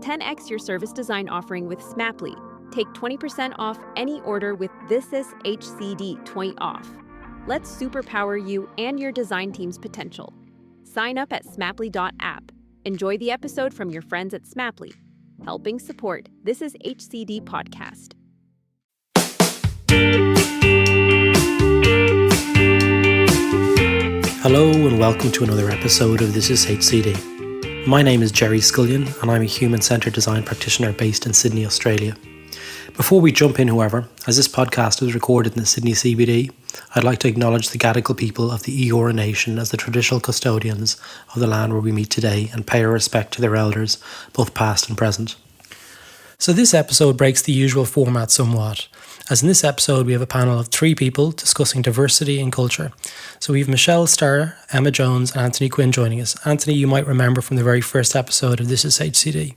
10x your service design offering with Smapply. Take 20% off any order with This Is HCD 20 off. Let's superpower you and your design team's potential. Sign up at smapply.app. Enjoy the episode from your friends at Smapply, helping support This Is HCD podcast. Hello and welcome to another episode of This Is HCD. My name is Gerry Scullion and I'm a human-centred design practitioner based in Sydney, Australia. Before we jump in, however, as this podcast is recorded in the Sydney CBD, I'd like to acknowledge the Gadigal people of the Eora Nation as the traditional custodians of the land where we meet today and pay our respect to their elders, both past and present. So this episode breaks the usual format somewhat, as in this episode we have a panel of 3 people discussing diversity and culture. So we have Michelle Starr, Emma Jones and Anthony Quinn joining us. Anthony, you might remember from the very first episode of This Is HCD.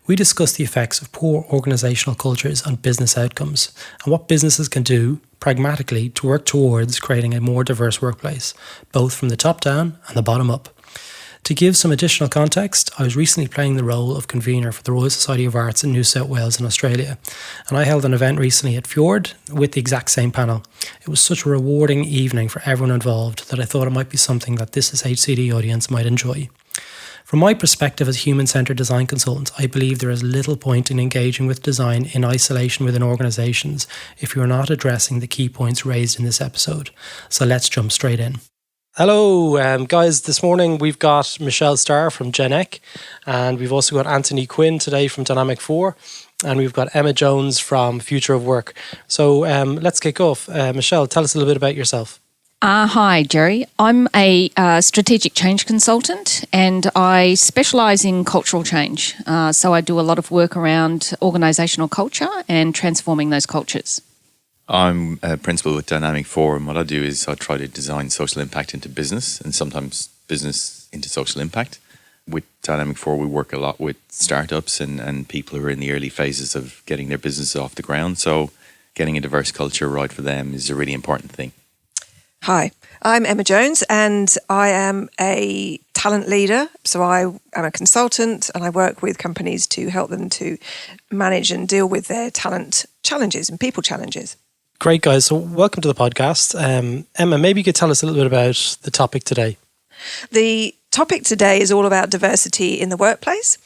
We discussed the effects of poor organisational cultures on business outcomes and what businesses can do pragmatically to work towards creating a more diverse workplace, both from the top down and the bottom up. To give some additional context, I was recently playing the role of convener for the Royal Society of Arts in New South Wales in Australia, and I held an event recently at Fjord with the exact same panel. It was such a rewarding evening for everyone involved that I thought it might be something that This Is HCD audience might enjoy. From my perspective as human-centred design consultant, I believe there is little point in engaging with design in isolation within organisations if you are not addressing the key points raised in this episode. So let's jump straight in. Hello, guys. This morning we've got Michelle Starr from GenEc, and we've also got Anthony Quinn today from Dynamic 4, and we've got Emma Jones from Future of Work. So let's kick off. Michelle, tell us a little bit about yourself. Hi, Gerry. I'm a strategic change consultant and I specialise in cultural change. So I do a lot of work around organisational culture and transforming those cultures. I'm a principal with Dynamic 4 and what I do is I try to design social impact into business and sometimes business into social impact. With Dynamic 4 we work a lot with startups and people who are in the early phases of getting their business off the ground. So getting a diverse culture right for them is a really important thing. Hi, I'm Emma Jones and I am a talent leader. So I am a consultant and I work with companies to help them to manage and deal with their talent challenges and people challenges. Great, guys. So welcome to the podcast. Emma, maybe you could tell us a little bit about the topic today. The topic today is all about diversity in the workplace.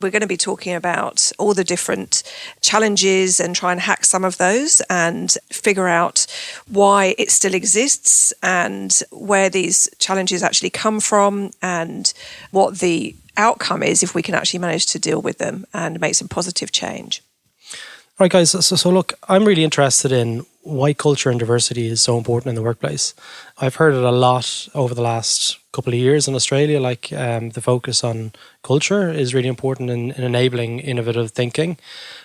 We're going to be talking about all the different challenges and try and hack some of those and figure out why it still exists and where these challenges actually come from and what the outcome is if we can actually manage to deal with them and make some positive change. All right, guys. So look, I'm really interested in why culture and diversity is so important in the workplace. I've heard it a lot over the last couple of years in Australia, like the focus on culture is really important in enabling innovative thinking.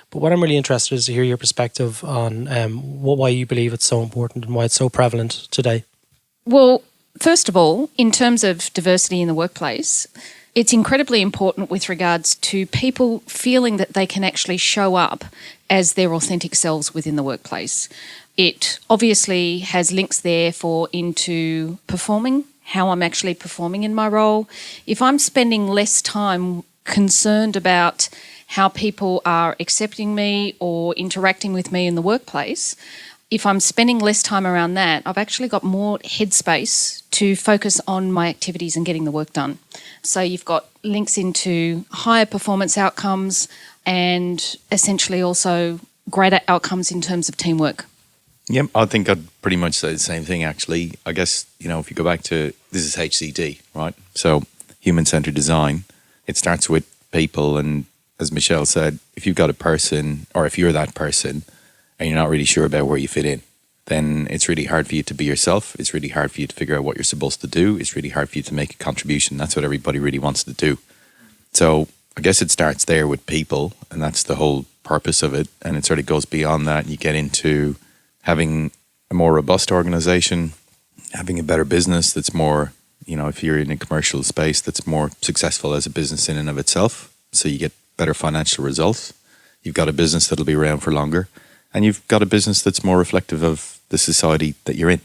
But what I'm really interested in is to hear your perspective on why you believe it's so important and why it's so prevalent today. Well, first of all, in terms of diversity in the workplace, it's incredibly important with regards to people feeling that they can actually show up as their authentic selves within the workplace. It obviously has links there into performing, how I'm actually performing in my role. If I'm spending less time concerned about how people are accepting me or interacting with me in the workplace, if I'm spending less time around that, I've actually got more headspace to focus on my activities and getting the work done. So you've got links into higher performance outcomes and essentially also greater outcomes in terms of teamwork. Yep, I think I'd pretty much say the same thing actually. I guess, if you go back to, this is HCD, right? So human-centered design, it starts with people, and as Michelle said, if you've got a person or if you're that person and you're not really sure about where you fit in, then it's really hard for you to be yourself. It's really hard for you to figure out what you're supposed to do. It's really hard for you to make a contribution. That's what everybody really wants to do. So I guess it starts there with people, and that's the whole purpose of it. And it sort of goes beyond that. You get into having a more robust organization, having a better business that's more, if you're in a commercial space, that's more successful as a business in and of itself. So you get better financial results. You've got a business that'll be around for longer. And you've got a business that's more reflective of the society that you're in.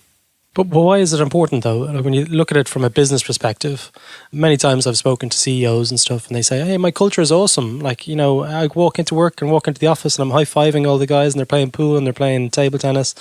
But why is it important though? Like, when you look at it from a business perspective, many times I've spoken to CEOs and stuff and they say, hey, my culture is awesome. Like, I walk into work and walk into the office and I'm high-fiving all the guys and they're playing pool and they're playing table tennis.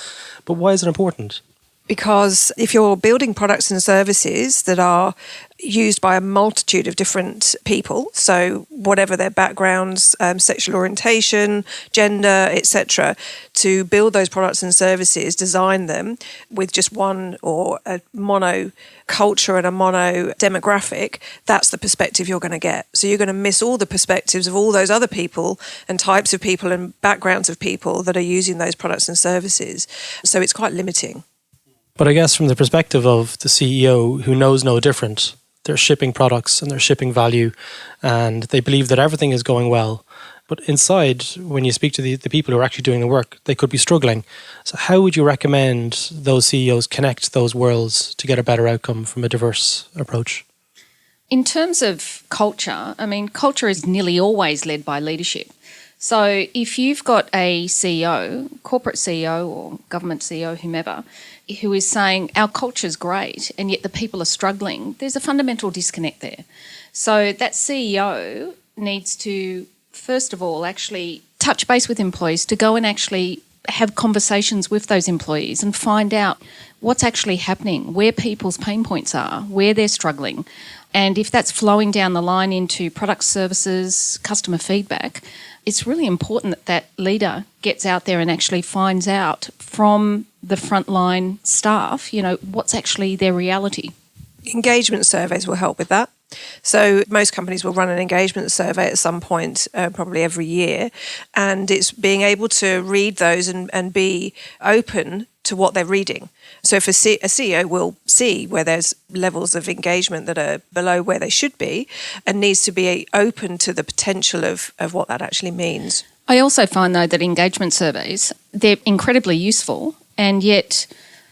But why is it important? Because if you're building products and services that are used by a multitude of different people, so whatever their backgrounds, sexual orientation, gender, etc., to build those products and services, design them with just one or a mono culture and a mono demographic, that's the perspective you're going to get. So you're going to miss all the perspectives of all those other people and types of people and backgrounds of people that are using those products and services. So it's quite limiting. But I guess from the perspective of the CEO who knows no different, they're shipping products and they're shipping value and they believe that everything is going well. But inside, when you speak to the people who are actually doing the work, they could be struggling. So how would you recommend those CEOs connect those worlds to get a better outcome from a diverse approach? In terms of culture, culture is nearly always led by leadership. So if you've got a CEO, corporate CEO or government CEO, whomever, who is saying our culture's great and yet the people are struggling, there's a fundamental disconnect there. So that CEO needs to, first of all, actually touch base with employees to go and actually have conversations with those employees and find out what's actually happening, where people's pain points are, where they're struggling. And if that's flowing down the line into product services, customer feedback, it's really important that that leader gets out there and actually finds out from the frontline staff, what's actually their reality. Engagement surveys will help with that. So most companies will run an engagement survey at some point, probably every year, and it's being able to read those and be open to what they're reading. So if a CEO will see where there's levels of engagement that are below where they should be and needs to be open to the potential of what that actually means. I also find, though, that engagement surveys, they're incredibly useful, and yet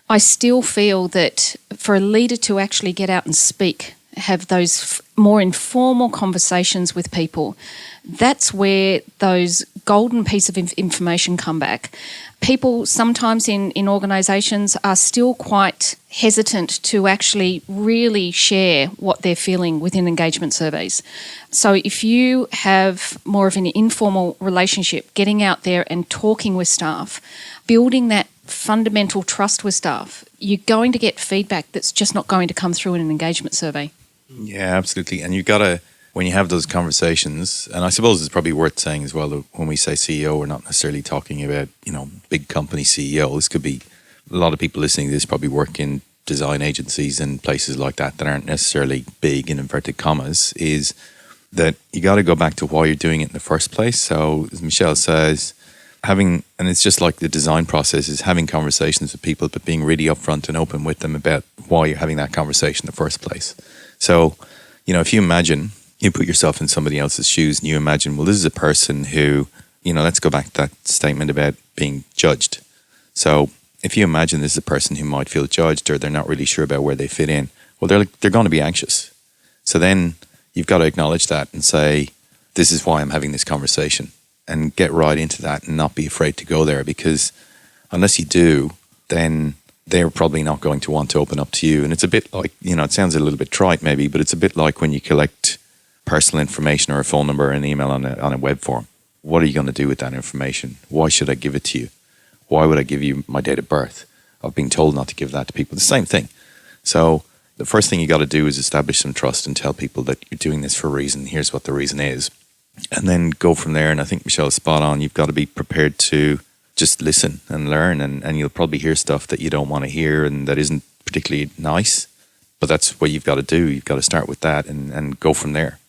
I still feel that for a leader to actually get out and speak, have those more informal conversations with people, that's where those golden piece of information come back. People sometimes in organisations are still quite hesitant to actually really share what they're feeling within engagement surveys. So if you have more of an informal relationship, getting out there and talking with staff, building that fundamental trust with staff, you're going to get feedback that's just not going to come through in an engagement survey. Yeah, absolutely. And you've got to, when you have those conversations, and I suppose it's probably worth saying as well that when we say CEO, we're not necessarily talking about, big company CEO. This could be, a lot of people listening to this probably work in design agencies and places like that aren't necessarily big in inverted commas, is that you got to go back to why you're doing it in the first place. So as Michelle says, and it's just like the design process is having conversations with people, but being really upfront and open with them about why you're having that conversation in the first place. So, if you imagine, you put yourself in somebody else's shoes and you imagine, well, this is a person who, let's go back to that statement about being judged. So if you imagine this is a person who might feel judged or they're not really sure about where they fit in, well, they're going to be anxious. So then you've got to acknowledge that and say, this is why I'm having this conversation, and get right into that and not be afraid to go there, because unless you do, then they're probably not going to want to open up to you. And it's a bit like, it sounds a little bit trite maybe, but it's a bit like when you collect personal information or a phone number or an email on a web form. What are you going to do with that information? Why should I give it to you? Why would I give you my date of birth? I've been told not to give that to people. The same thing. So the first thing you got to do is establish some trust and tell people that you're doing this for a reason. Here's what the reason is. And then go from there. And I think Michelle's spot on. You've got to be prepared to just listen and learn. And you'll probably hear stuff that you don't want to hear and that isn't particularly nice. But that's what you've got to do. You've got to start with that and go from there.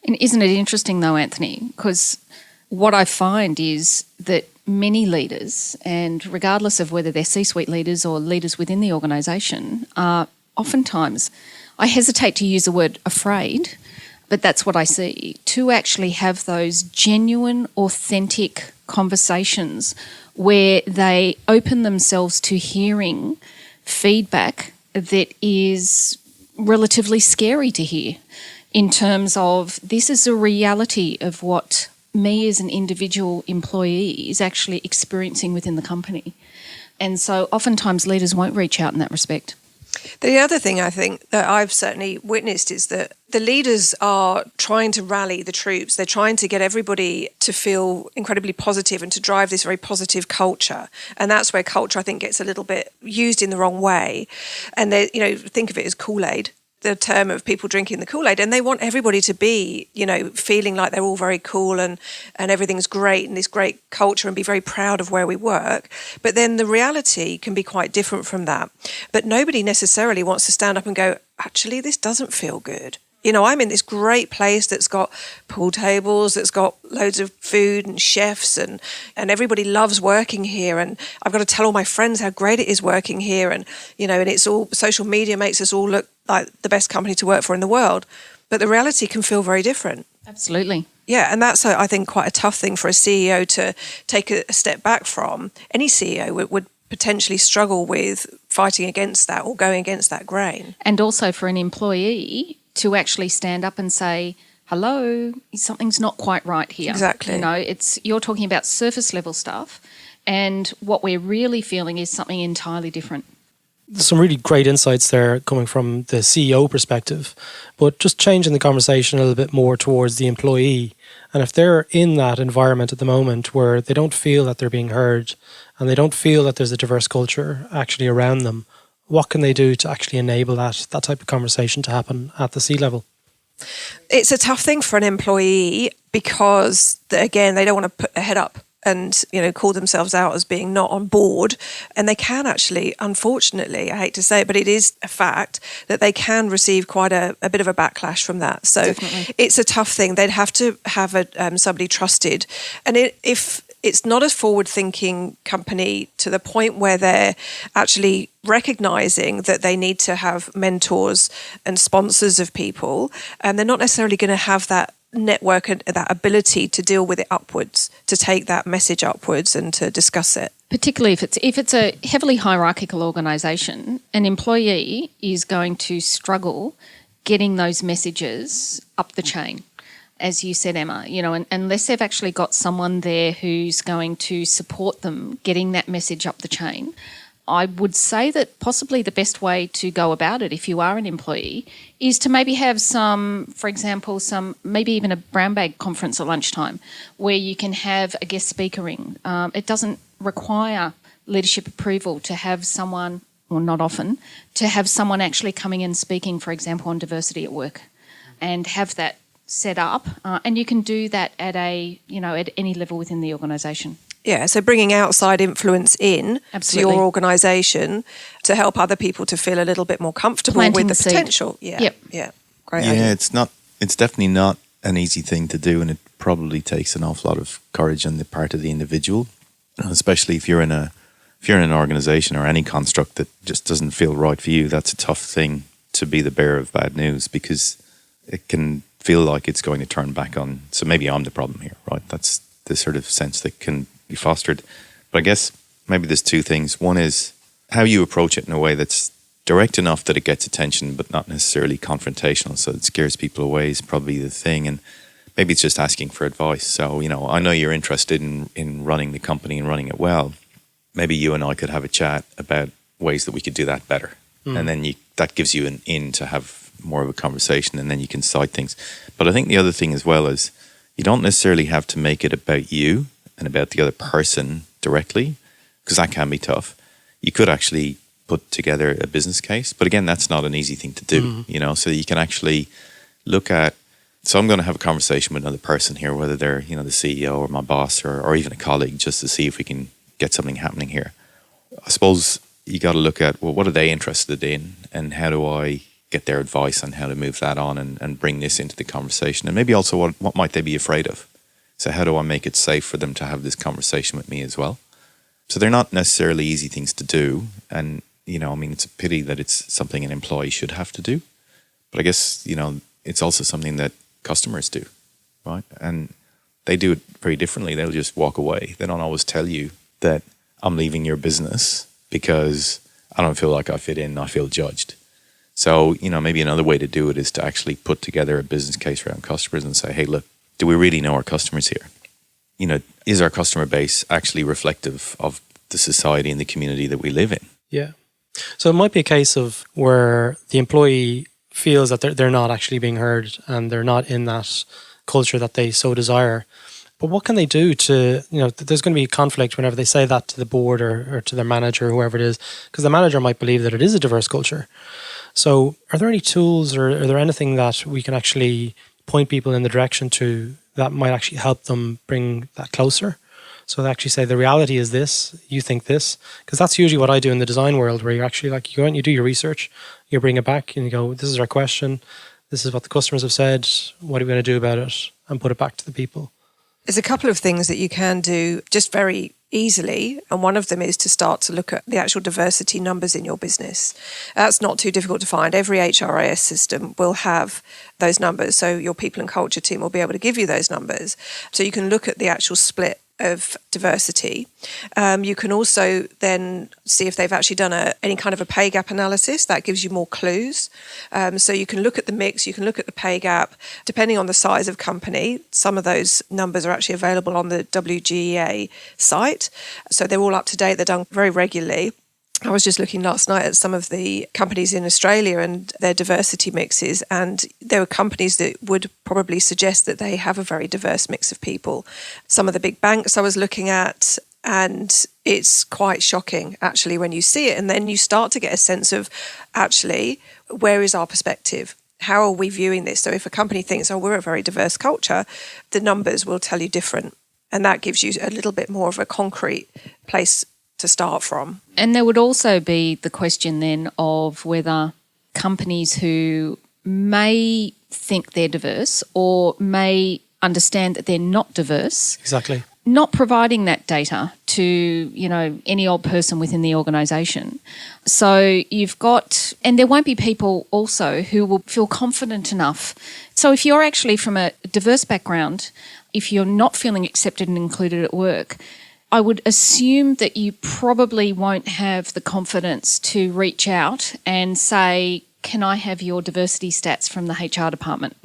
And isn't it interesting though, Anthony? Because what I find is that many leaders, and regardless of whether they're C-suite leaders or leaders within the organisation, are oftentimes, I hesitate to use the word afraid, but that's what I see, to actually have those genuine, authentic conversations where they open themselves to hearing feedback that is relatively scary to hear, in terms of this is a reality of what me as an individual employee is actually experiencing within the company. And so oftentimes leaders won't reach out in that respect. The other thing I think that I've certainly witnessed is that the leaders are trying to rally the troops. They're trying to get everybody to feel incredibly positive and to drive this very positive culture. And that's where culture, I think, gets a little bit used in the wrong way. And they, think of it as Kool-Aid, the term of people drinking the Kool-Aid, and they want everybody to be, feeling like they're all very cool and everything's great and this great culture and be very proud of where we work. But then the reality can be quite different from that. But nobody necessarily wants to stand up and go, actually, this doesn't feel good. I'm in this great place that's got pool tables, that's got loads of food and chefs and everybody loves working here. And I've got to tell all my friends how great it is working here. And, and it's all, social media makes us all look like the best company to work for in the world. But the reality can feel very different. Absolutely. Yeah, and that's, I think, quite a tough thing for a CEO to take a step back from. Any CEO would potentially struggle with fighting against that or going against that grain. And also for an employee to actually stand up and say, hello, something's not quite right here. Exactly. You're talking about surface level stuff, and what we're really feeling is something entirely different. There's some really great insights there coming from the CEO perspective, but just changing the conversation a little bit more towards the employee. And if they're in that environment at the moment where they don't feel that they're being heard and they don't feel that there's a diverse culture actually around them, what can they do to actually enable that type of conversation to happen at the C-level? It's a tough thing for an employee because, again, they don't want to put their head up and, call themselves out as being not on board. And they can actually, unfortunately, I hate to say it, but it is a fact that they can receive quite a bit of a backlash from that. So Definitely. It's a tough thing. They'd have to have somebody trusted. And if it's not a forward-thinking company to the point where they're actually recognising that they need to have mentors and sponsors of people, and they're not necessarily going to have that network and that ability to deal with it upwards, to take that message upwards and to discuss it. Particularly if it's a heavily hierarchical organisation, an employee is going to struggle getting those messages up the chain. As you said, Emma, unless they've actually got someone there who's going to support them getting that message up the chain, I would say that possibly the best way to go about it, if you are an employee, is to maybe have for example, maybe even a brown bag conference at lunchtime where you can have a guest speakering. It doesn't require leadership approval to have someone, or not often, to have someone actually coming and speaking, for example, on diversity at work, and have that set up, and you can do that at at any level within the organisation. Yeah, so bringing outside influence in Absolutely. to your organisation to help other people to feel a little bit more comfortable Planting with the the seed. potential. Yeah, Yep. yeah, great idea. Yeah, it's definitely not an easy thing to do, and it probably takes an awful lot of courage on the part of the individual, especially if you're in an organisation or any construct that just doesn't feel right for you. That's a tough thing to be the bearer of bad news, because it can feel like it's going to turn back on. So maybe I'm the problem here, right? That's the sort of sense that can be fostered. But I guess maybe there's two things. One is how you approach it in a way that's direct enough that it gets attention, but not necessarily confrontational, so it scares people away is probably the thing. And maybe it's just asking for advice. So, I know you're interested in running the company and running it well. Maybe you and I could have a chat about ways that we could do that better. And then that gives you an in to have more of a conversation, and then you can cite things. But I think the other thing as well is you don't necessarily have to make it about you and about the other person directly, because that can be tough. You could actually put together a business case, but again, that's not an easy thing to do, so you can actually look at, so I'm going to have a conversation with another person here, whether they're, the CEO or my boss or even a colleague, just to see if we can get something happening here. I suppose you got to look at, well, what are they interested in, and how do I get their advice on how to move that on and bring this into the conversation, and maybe also what might they be afraid of. So how do I make it safe for them to have this conversation with me as well? So they're not necessarily easy things to do, and it's a pity that it's something an employee should have to do, but I guess it's also something that customers do, right? And they do it very differently. They'll just walk away. They don't always tell you that I'm leaving your business because I don't feel like I fit in, I feel judged. So, maybe another way to do it is to actually put together a business case around customers and say, hey, look, do we really know our customers here? Is our customer base actually reflective of the society and the community that we live in. Yeah. So it might be a case of where the employee feels that they're not actually being heard and they're not in that culture that they so desire. But what can they do to, there's going to be conflict whenever they say that to the board or to their manager, whoever it is, because the manager might believe that it is a diverse culture. So are there any tools or are there anything that we can actually point people in the direction to that might actually help them bring that closer? So they actually say the reality is this, you think this, because that's usually what I do in the design world, where you're actually like, you go and you do your research, you bring it back and you go, this is our question, this is what the customers have said, what are we going to do about it, and put it back to the people. There's a couple of things that you can do just very easily, and one of them is to start to look at the actual diversity numbers in your business. That's not too difficult to find. Every HRIS system will have those numbers, so your people and culture team will be able to give you those numbers. So you can look at the actual split of diversity. You can also then see if they've actually done any kind of a pay gap analysis. That gives you more clues. So you can look at the mix, you can look at the pay gap. Depending on the size of company, some of those numbers are actually available on the WGEA site. So they're all up to date, they're done very regularly. I was just looking last night at some of the companies in Australia and their diversity mixes, and there were companies that would probably suggest that they have a very diverse mix of people. Some of the big banks I was looking at, and it's quite shocking actually when you see it, and then you start to get a sense of actually, where is our perspective? How are we viewing this? So if a company thinks, oh, we're a very diverse culture, the numbers will tell you different, and that gives you a little bit more of a concrete place to start from. And there would also be the question then of whether companies who may think they're diverse or may understand that they're not diverse, Exactly. not providing that data to, any old person within the organisation. So you've got, and there won't be people also who will feel confident enough. So if you're actually from a diverse background, if you're not feeling accepted and included at work, I would assume that you probably won't have the confidence to reach out and say, can I have your diversity stats from the HR department?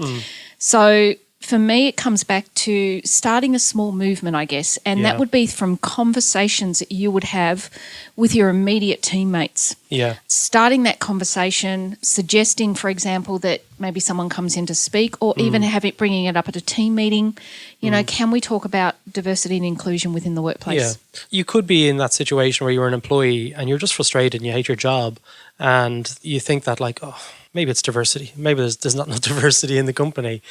So for me, it comes back to starting a small movement, I guess, and that would be from conversations that you would have with your immediate teammates. Yeah. Starting that conversation, suggesting, for example, that maybe someone comes in to speak, or even bringing it up at a team meeting. Can we talk about diversity and inclusion within the workplace? Yeah. You could be in that situation where you're an employee and you're just frustrated and you hate your job and you think that maybe it's diversity. Maybe there's not enough diversity in the company.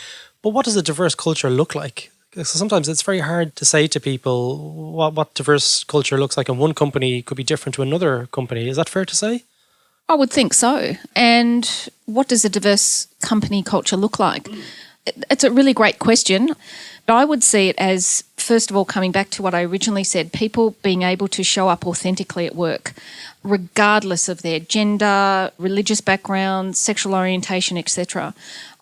But what does a diverse culture look like? So sometimes it's very hard to say to people what diverse culture looks like, and one company could be different to another company. Is that fair to say? I would think so. And what does a diverse company culture look like? It's a really great question. But I would see it as, first of all, coming back to what I originally said, people being able to show up authentically at work, regardless of their gender, religious background, sexual orientation, etc.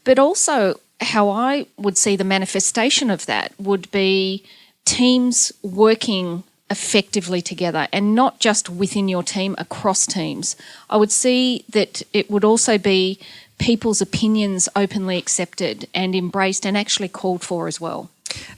But also, how I would see the manifestation of that would be teams working effectively together, and not just within your team, across teams. I would see that it would also be people's opinions openly accepted and embraced and actually called for as well.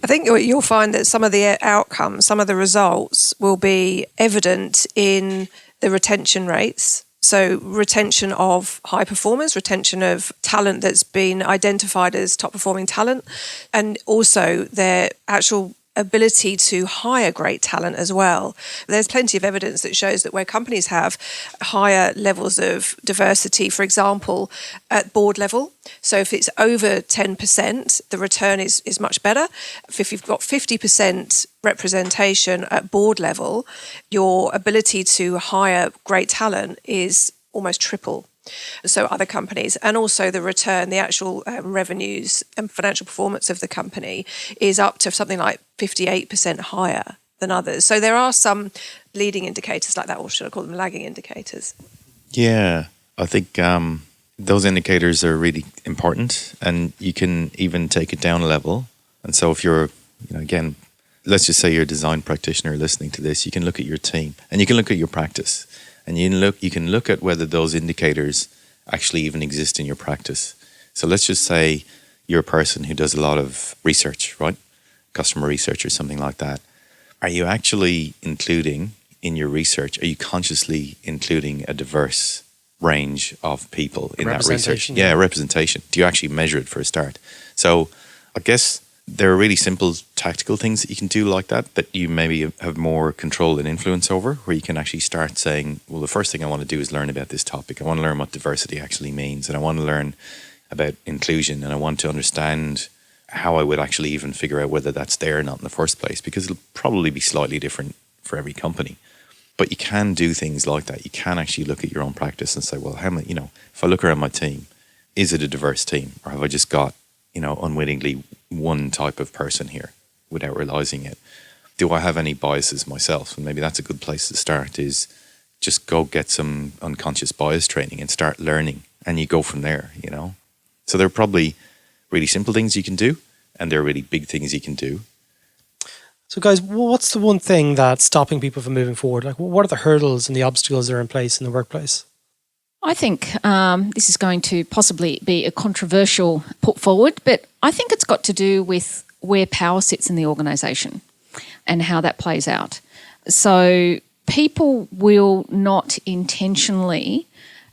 I think you'll find that some of the outcomes, some of the results will be evident in the retention rates. So retention of high performers, retention of talent that's been identified as top performing talent, and also their actual ability to hire great talent as well. There's plenty of evidence that shows that where companies have higher levels of diversity, for example, at board level, so if it's over 10%, the return is much better. If you've got 50% representation at board level, your ability to hire great talent is almost triple. So other companies, and also the return, the actual revenues and financial performance of the company is up to something like 58% higher than others. So there are some leading indicators like that, or should I call them lagging indicators? Yeah, I think those indicators are really important, and you can even take it down a level. And so if you're, again, let's just say you're a design practitioner listening to this, you can look at your team and you can look at your practice. And you can look at whether those indicators actually even exist in your practice. So let's just say you're a person who does a lot of research, right? Customer research or something like that. Are you actually including in your research, are you consciously including a diverse range of people in that research? Yeah, representation. Do you actually measure it for a start? So I guess there are really simple tactical things that you can do like that you maybe have more control and influence over, where you can actually start saying, well, the first thing I want to do is learn about this topic. I want to learn what diversity actually means, and I want to learn about inclusion, and I want to understand how I would actually even figure out whether that's there or not in the first place, because it'll probably be slightly different for every company. But you can do things like that. You can actually look at your own practice and say, well, how many, if I look around my team, is it a diverse team, or have I just got, unwittingly one type of person here without realizing it? Do I have any biases myself? And maybe that's a good place to start, is just go get some unconscious bias training and start learning, and you go from there, So there are probably really simple things you can do, and there are really big things you can do. So guys, what's the one thing that's stopping people from moving forward? Like, what are the hurdles and the obstacles that are in place in the workplace? I think this is going to possibly be a controversial put forward, but I think it's got to do with where power sits in the organisation and how that plays out. So people will not intentionally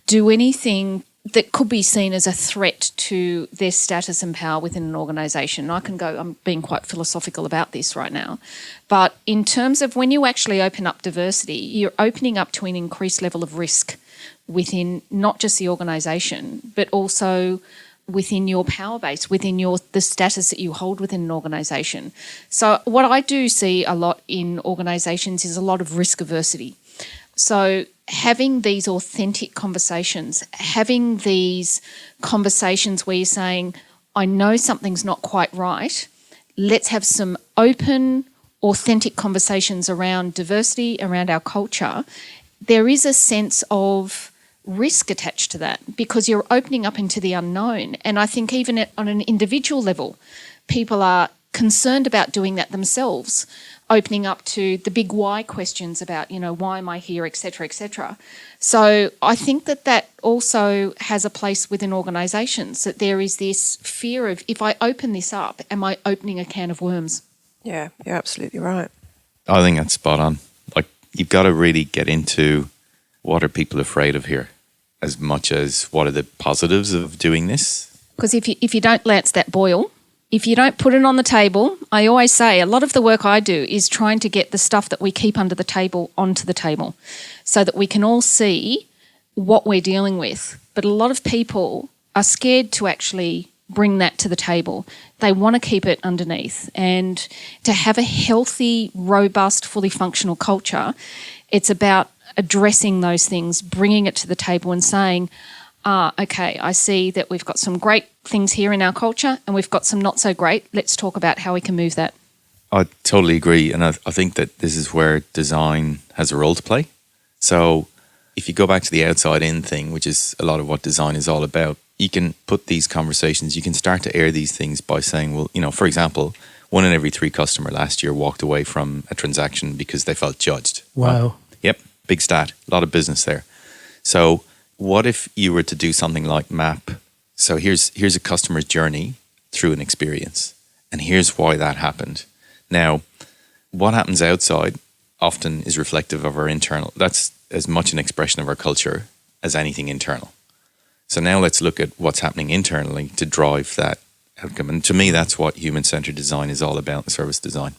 do anything that could be seen as a threat to their status and power within an organisation. I'm being quite philosophical about this right now. But in terms of when you actually open up diversity, you're opening up to an increased level of risk within not just the organisation, but also within your power base, within the status that you hold within an organisation. So what I do see a lot in organisations is a lot of risk aversity. So having these authentic conversations, having these conversations where you're saying, I know something's not quite right, let's have some open, authentic conversations around diversity, around our culture. There is a sense of risk attached to that because you're opening up into the unknown. And I think even on an individual level, people are concerned about doing that themselves, opening up to the big why questions about, why am I here, et cetera, et cetera. So I think that also has a place within organisations, that there is this fear of, if I open this up, am I opening a can of worms? Yeah, you're absolutely right. I think that's spot on. Like, you've got to really get into what are people afraid of here, as much as what are the positives of doing this. Because if you don't lance that boil, if you don't put it on the table, I always say a lot of the work I do is trying to get the stuff that we keep under the table onto the table so that we can all see what we're dealing with. But a lot of people are scared to actually bring that to the table. They want to keep it underneath. And to have a healthy, robust, fully functional culture, it's about addressing those things, bringing it to the table and saying, okay, I see that we've got some great things here in our culture and we've got some not so great. Let's talk about how we can move that. I totally agree. And I think that this is where design has a role to play. So if you go back to the outside in thing, which is a lot of what design is all about, you can put these conversations, you can start to air these things by saying, well, for example, 1 in every 3 customers last year walked away from a transaction because they felt judged. Wow. Right? Yep. Big stat, a lot of business there. So what if you were to do something like map? So here's a customer's journey through an experience, and here's why that happened. Now, what happens outside often is reflective of our internal. That's as much an expression of our culture as anything internal. So now let's look at what's happening internally to drive that outcome. And to me, that's what human-centered design is all about in service design.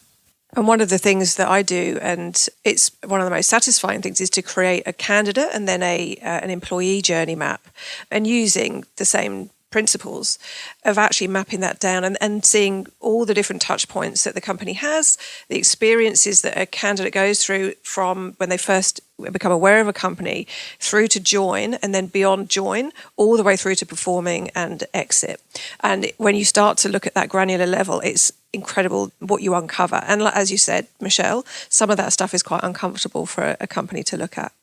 And one of the things that I do, and it's one of the most satisfying things, is to create a candidate and then an employee journey map, and using the same principles of actually mapping that down and seeing all the different touch points that the company has, the experiences that a candidate goes through from when they first become aware of a company through to join, and then beyond join, all the way through to performing and exit. And when you start to look at that granular level, it's incredible what you uncover. And as you said, Michelle, some of that stuff is quite uncomfortable for a company to look at.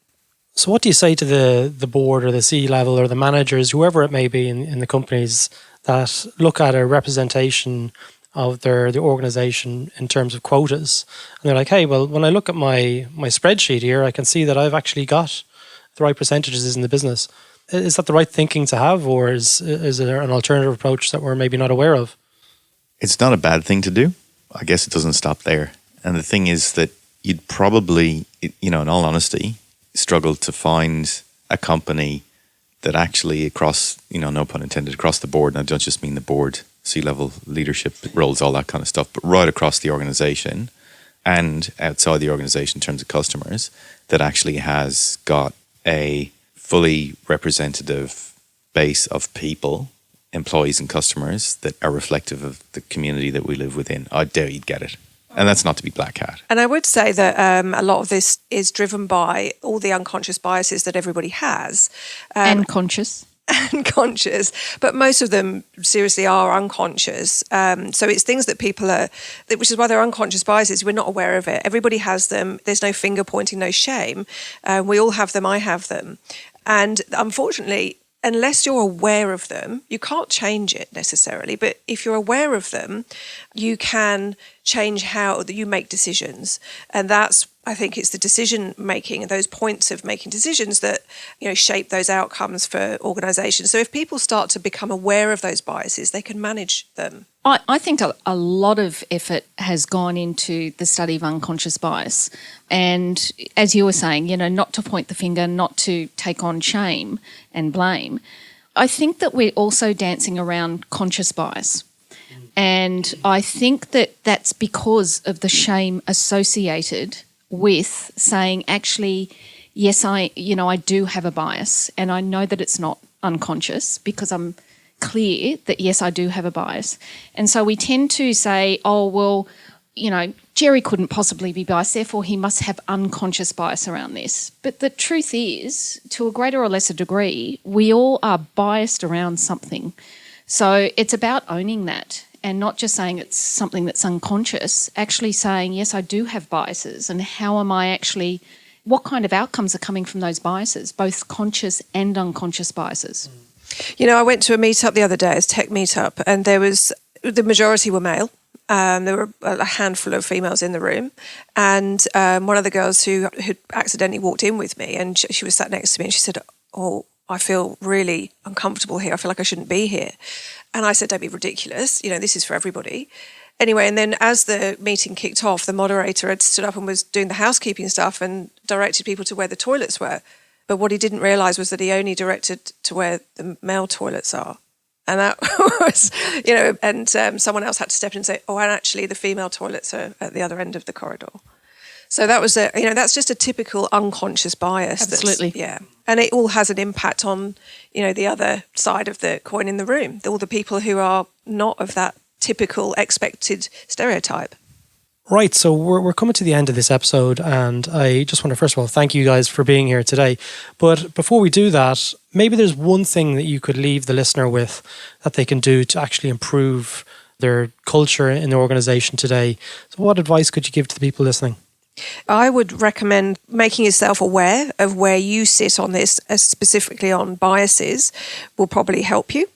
So what do you say to the board or the C-level or the managers, whoever it may be in the companies, that look at a representation of the organisation in terms of quotas? And they're like, hey, well, when I look at my spreadsheet here, I can see that I've actually got the right percentages in the business. Is that the right thinking to have, or is there an alternative approach that we're maybe not aware of? It's not a bad thing to do. I guess it doesn't stop there. And the thing is that you'd probably, in all honesty, struggle to find a company that actually across, no pun intended, across the board, and I don't just mean the board, C-level leadership roles, all that kind of stuff, but right across the organization and outside the organization in terms of customers, that actually has got a fully representative base of people, employees and customers that are reflective of the community that we live within. I dare you'd get it. And that's not to be black hat. And I would say that a lot of this is driven by all the unconscious biases that everybody has. And conscious. And conscious, but most of them seriously are unconscious. So it's things that people are, which is why they're unconscious biases. We're not aware of it. Everybody has them. There's no finger pointing, no shame. We all have them. I have them. And unfortunately, unless you're aware of them, you can't change it necessarily. But if you're aware of them, you can change how you make decisions. And that's, I think, it's the decision making and those points of making decisions that, shape those outcomes for organisations. So if people start to become aware of those biases, they can manage them. I think a lot of effort has gone into the study of unconscious bias. And as you were saying, not to point the finger, not to take on shame and blame. I think that we're also dancing around conscious bias. And I think that that's because of the shame associated with saying, actually, yes, I do have a bias, and I know that it's not unconscious because I'm clear that, yes, I do have a bias. And so we tend to say, oh, well, Gerry couldn't possibly be biased, therefore he must have unconscious bias around this. But the truth is, to a greater or lesser degree, we all are biased around something. So it's about owning that and not just saying it's something that's unconscious, actually saying, yes, I do have biases, and how am I actually, what kind of outcomes are coming from those biases, both conscious and unconscious biases? I went to a meetup the other day, a tech meetup, and the majority were male. There were a handful of females in the room, and one of the girls who had accidentally walked in with me, and she was sat next to me, and she said, oh, I feel really uncomfortable here. I feel like I shouldn't be here. And I said, don't be ridiculous. This is for everybody. Anyway, and then as the meeting kicked off, the moderator had stood up and was doing the housekeeping stuff and directed people to where the toilets were. But what he didn't realise was that he only directed to where the male toilets are. And that was, and someone else had to step in and say, oh, and actually the female toilets are at the other end of the corridor. So that was, that's just a typical unconscious bias. Absolutely. Yeah. And it all has an impact on, the other side of the coin in the room, all the people who are not of that typical expected stereotype. Right, so we're coming to the end of this episode, and I just want to first of all thank you guys for being here today. But before we do that, maybe there's one thing that you could leave the listener with that they can do to actually improve their culture in the organisation today. So what advice could you give to the people listening? I would recommend making yourself aware of where you sit on this, specifically on biases, will probably help you,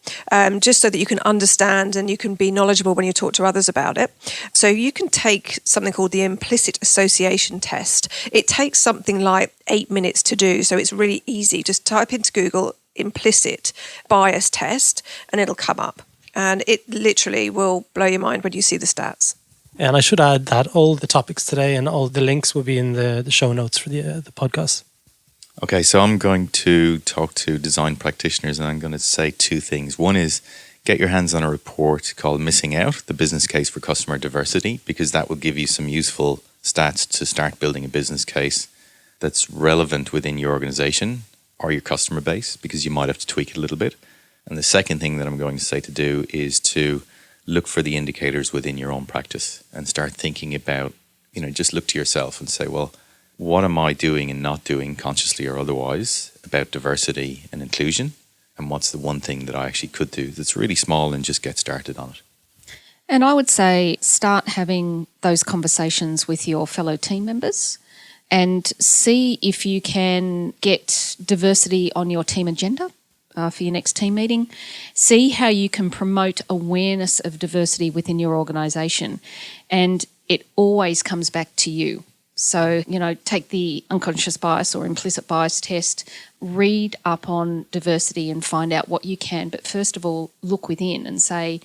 just so that you can understand and you can be knowledgeable when you talk to others about it. So you can take something called the implicit association test. It takes something like 8 minutes to do, so it's really easy. Just type into Google implicit bias test and it'll come up. And it literally will blow your mind when you see the stats. And I should add that all the topics today and all the links will be in the show notes for the podcast. Okay, so I'm going to talk to design practitioners and I'm going to say two things. One is get your hands on a report called Missing Out, the business case for customer diversity, because that will give you some useful stats to start building a business case that's relevant within your organization or your customer base, because you might have to tweak it a little bit. And the second thing that I'm going to say to do is to look for the indicators within your own practice and start thinking about, just look to yourself and say, well, what am I doing and not doing, consciously or otherwise, about diversity and inclusion? And what's the one thing that I actually could do that's really small, and just get started on it? And I would say start having those conversations with your fellow team members and see if you can get diversity on your team agenda for your next team meeting. See how you can promote awareness of diversity within your organisation. And it always comes back to you. So, take the unconscious bias or implicit bias test, read up on diversity and find out what you can. But first of all, look within and say,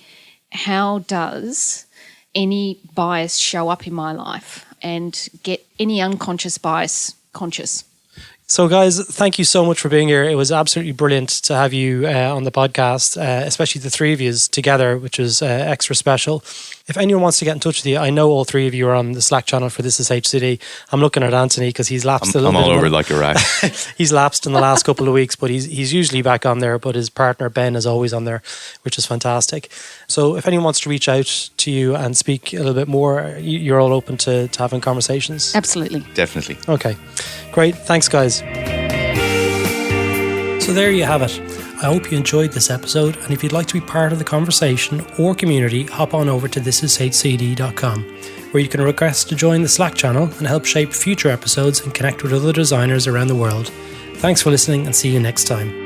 how does any bias show up in my life and get any unconscious bias conscious. So, guys, thank you so much for being here. It was absolutely brilliant to have you on the podcast, especially the three of you together, which was extra special. If anyone wants to get in touch with you, I know all three of you are on the Slack channel for This Is HCD. I'm looking at Anthony because he's lapsed a little bit. I'm all over like a rat. He's lapsed in the last couple of weeks, but he's usually back on there. But his partner, Ben, is always on there, which is fantastic. So if anyone wants to reach out to you and speak a little bit more, you're all open to having conversations? Absolutely. Definitely. Okay, great. Thanks, guys. So there you have it. I hope you enjoyed this episode, and if you'd like to be part of the conversation or community, hop on over to thisishcd.com, where you can request to join the Slack channel and help shape future episodes and connect with other designers around the world. Thanks for listening, and see you next time.